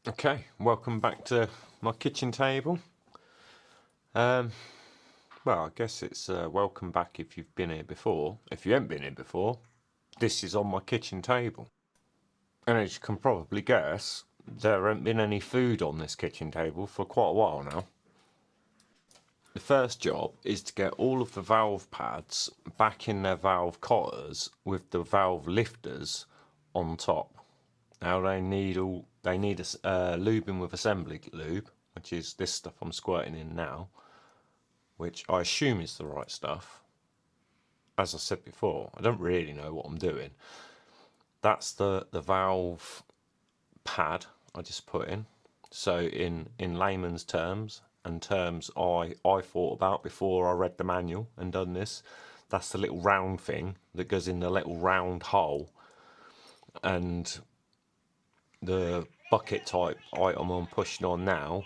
Okay, welcome back to my kitchen table. Well, I guess it's welcome back if you've been here before. If you haven't been here before, this is on my kitchen table. And as you can probably guess, there hasn't been any food on this kitchen table for quite a while now. The first job is to get all of the valve pads back in their valve collars with the valve lifters on top. Now they need a lubing with assembly lube, which is this stuff I'm squirting in now, which I assume is the right stuff. As I said before, I don't really know what I'm doing. That's the valve pad I just put in. So in layman's terms, and terms I thought about before I read the manual and done this, that's the little round thing that goes in the little round hole, and the bucket type item I'm pushing on now,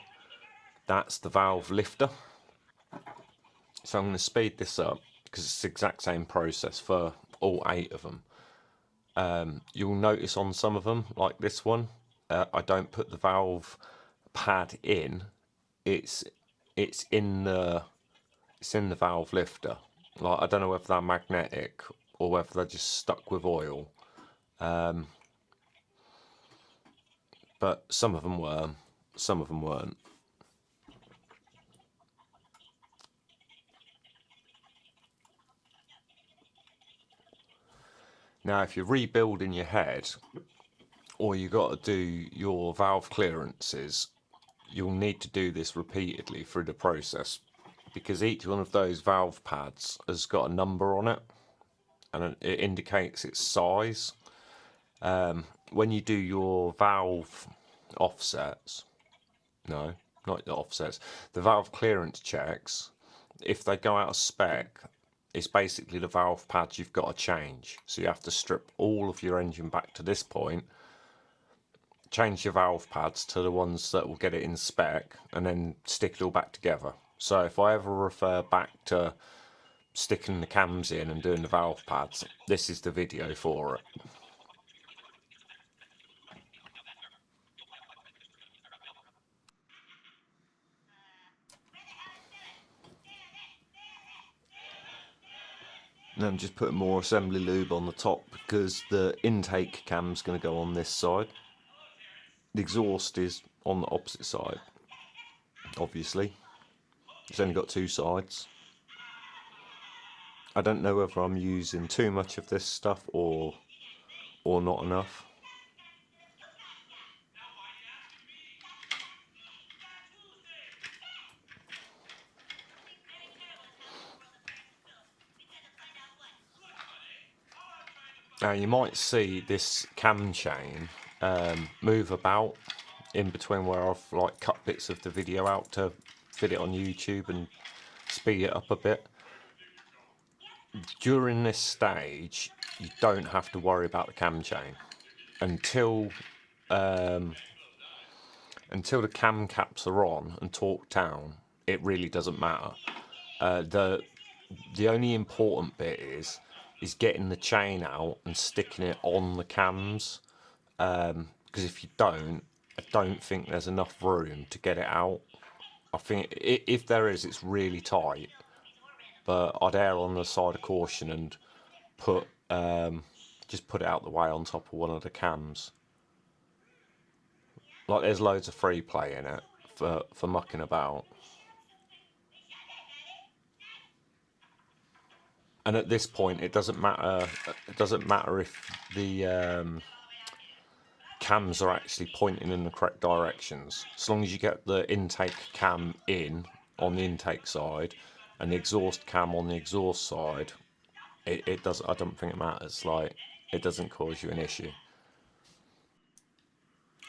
that's the valve lifter. So I'm going to speed this up because it's the exact same process for all 8 of them. You'll notice on some of them, like this one, I don't put the valve pad in. It's in the valve lifter. Like, I don't know whether they're magnetic or whether they're just stuck with oil. But some of them were, some of them weren't. Now, if you're rebuilding your head, or you got to do your valve clearances, you'll need to do this repeatedly through the process, because each one of those valve pads has got a number on it and it indicates its size. When you do your valve offsets, no, not the offsets, the valve clearance checks, if they go out of spec, it's basically the valve pads you've got to change. So you have to strip all of your engine back to this point, change your valve pads to the ones that will get it in spec, and then stick it all back together. So if I ever refer back to sticking the cams in and doing the valve pads, this is the video for it. And I'm just putting more assembly lube on the top because the intake cam's going to go on this side. The exhaust is on the opposite side, obviously. It's only got 2 sides. I don't know whether I'm using too much of this stuff or not enough. Now you might see this cam chain move about in between where I've like cut bits of the video out to fit it on YouTube and speed it up a bit. During this stage, you don't have to worry about the cam chain until the cam caps are on and torqued down. It really doesn't matter. The only important bit is getting the chain out and sticking it on the cams, because if you don't, I don't think there's enough room to get it out. I think if there is, it's really tight, but I'd err on the side of caution and put just put it out the way on top of one of the cams. Like, there's loads of free play in it for mucking about. And at this point, it doesn't matter. It doesn't matter if the cams are actually pointing in the correct directions. As long as you get the intake cam in on the intake side and the exhaust cam on the exhaust side, it does. I don't think it matters. Like, it doesn't cause you an issue.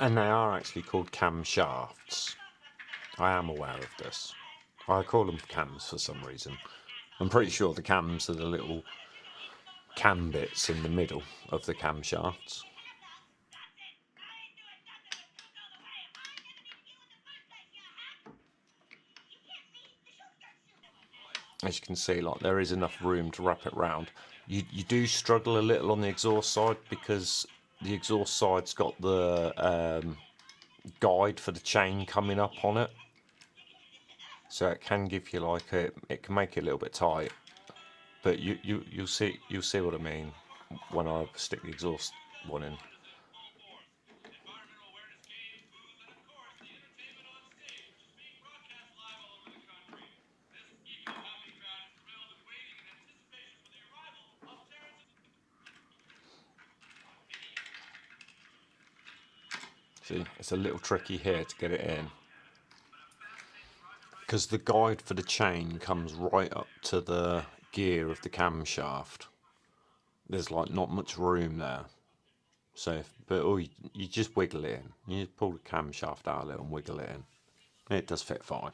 And they are actually called cam shafts. I am aware of this. I call them cams for some reason. I'm pretty sure the cams are the little cam bits in the middle of the cam shafts. As you can see, like, there is enough room to wrap it round. You do struggle a little on the exhaust side because the exhaust side's got the guide for the chain coming up on it, so it can give you like it can make it a little bit tight, but you'll see what I mean when I stick the exhaust one in. See, it's a little tricky here to get it in, because the guide for the chain comes right up to the gear of the camshaft. There's like not much room there. So, but you just wiggle it in. You just pull the camshaft out a little and wiggle it in. It does fit fine.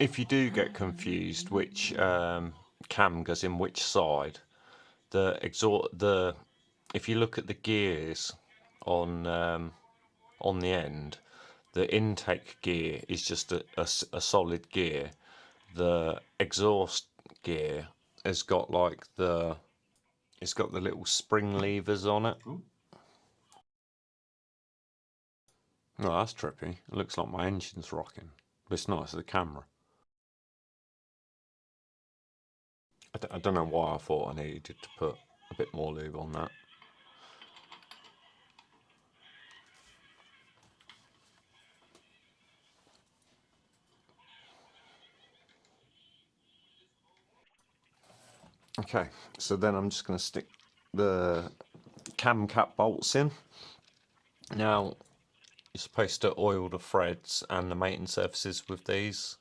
If you do get confused which cam goes in which side, if you look at the gears on the end, the intake gear is just a solid gear. The exhaust gear has got like it's got the little spring levers on it. Oh, that's trippy. It looks like my engine's rocking. But it's not, it's the camera. I don't know why I thought I needed to put a bit more lube on that. Okay, so then I'm just going to stick the cam cap bolts in. Now, you're supposed to oil the threads and the mating surfaces with these.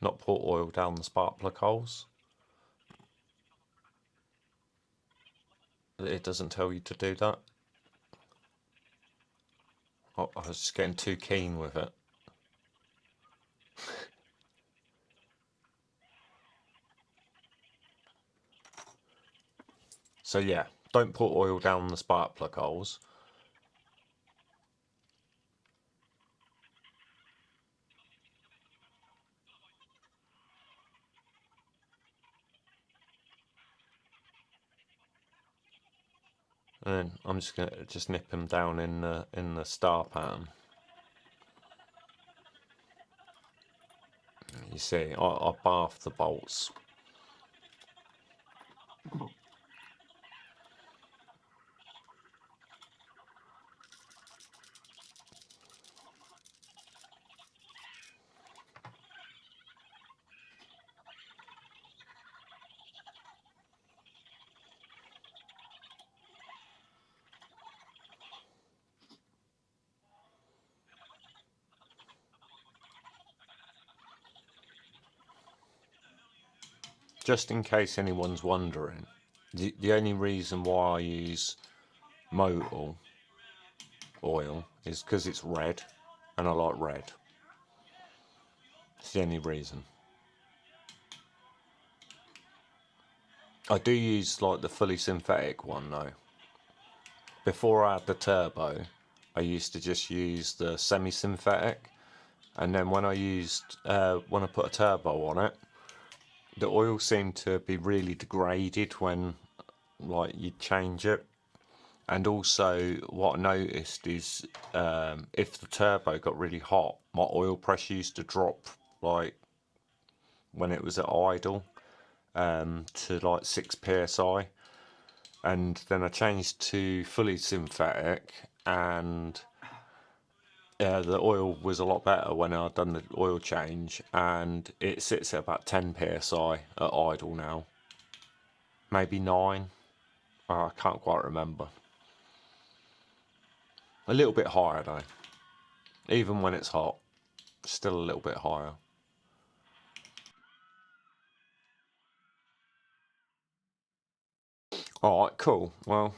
Not pour oil down the spark plug holes. It doesn't tell you to do that. Oh, I was just getting too keen with it. So yeah, don't put oil down the spark plug holes. And then I'm just gonna nip them down in the star pattern. You see, I bath the bolts. Just in case anyone's wondering, the only reason why I use motor oil is because it's red, and I like red. It's the only reason. I do use like the fully synthetic one though. Before I had the turbo, I used to just use the semi-synthetic, and then when I put a turbo on it, the oil seemed to be really degraded when like you change it. And also what I noticed is if the turbo got really hot, my oil pressure used to drop like when it was at idle to like 6 psi. And then I changed to fully synthetic, and the oil was a lot better when I'd done the oil change, and it sits at about 10 psi at idle now. Maybe 9. Oh, I can't quite remember. A little bit higher though. Even when it's hot, still a little bit higher. Alright, cool. Well,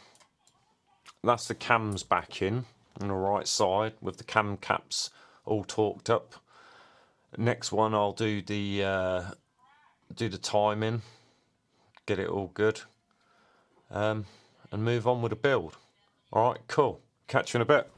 that's the cams back in on the right side with the cam caps all torqued up. Next one I'll do the timing, get it all good, and move on with the build. Alright, cool. Catch you in a bit.